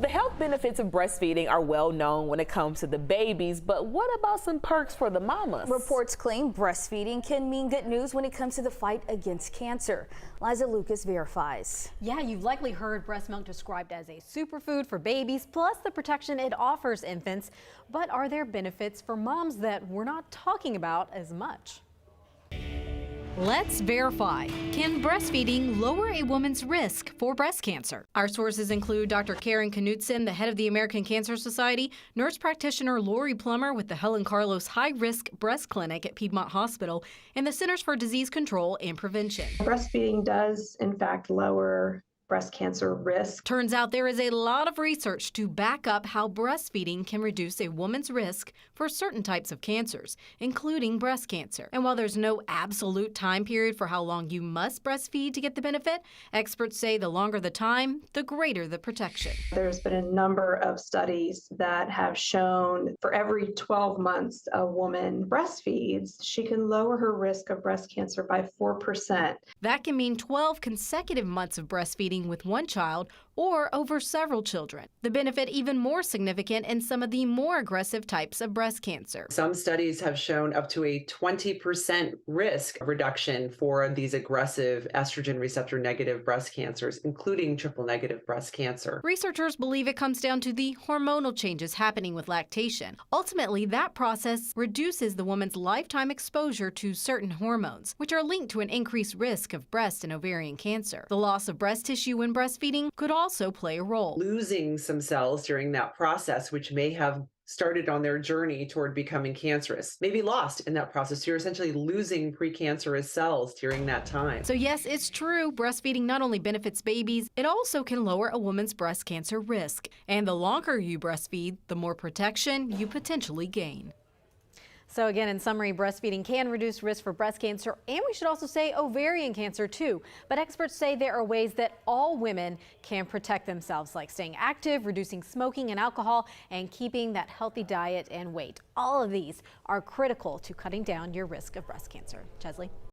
The health benefits of breastfeeding are well known when it comes to the babies, but what about some perks for the mamas? Reports claim breastfeeding can mean good news when it comes to the fight against cancer. Liza Lucas verifies. Yeah, you've likely heard breast milk described as a superfood for babies, plus the protection it offers infants. But are there benefits for moms that we're not talking about as much? Let's verify. Can breastfeeding lower a woman's risk for breast cancer? Our sources include Dr. Karen Knutson, the head of the American Cancer Society, nurse practitioner Lori Plummer with the Helen Carlos High Risk Breast Clinic at Piedmont Hospital, and the Centers for Disease Control and Prevention. Breastfeeding does, in fact, lower breast cancer risk. Turns out there is a lot of research to back up how breastfeeding can reduce a woman's risk for certain types of cancers, including breast cancer. And while there's no absolute time period for how long you must breastfeed to get the benefit, experts say the longer the time, the greater the protection. There's been a number of studies that have shown for every 12 months a woman breastfeeds, she can lower her risk of breast cancer by 4%. That can mean 12 consecutive months of breastfeeding with one child or over several children. The benefit even more significant in some of the more aggressive types of breast cancer. Some studies have shown up to a 20% risk reduction for these aggressive estrogen receptor negative breast cancers, including triple negative breast cancer. Researchers believe it comes down to the hormonal changes happening with lactation. Ultimately, that process reduces the woman's lifetime exposure to certain hormones, which are linked to an increased risk of breast and ovarian cancer. The loss of breast tissue when breastfeeding could also play a role. Losing some cells during that process, which may have started on their journey toward becoming cancerous, may be lost in that process. You're essentially losing precancerous cells during that time. So yes, it's true. Breastfeeding not only benefits babies, it also can lower a woman's breast cancer risk. And the longer you breastfeed, the more protection you potentially gain. So again, in summary, breastfeeding can reduce risk for breast cancer, and we should also say ovarian cancer too. But experts say there are ways that all women can protect themselves, like staying active, reducing smoking and alcohol, and keeping that healthy diet and weight. All of these are critical to cutting down your risk of breast cancer. Chesley?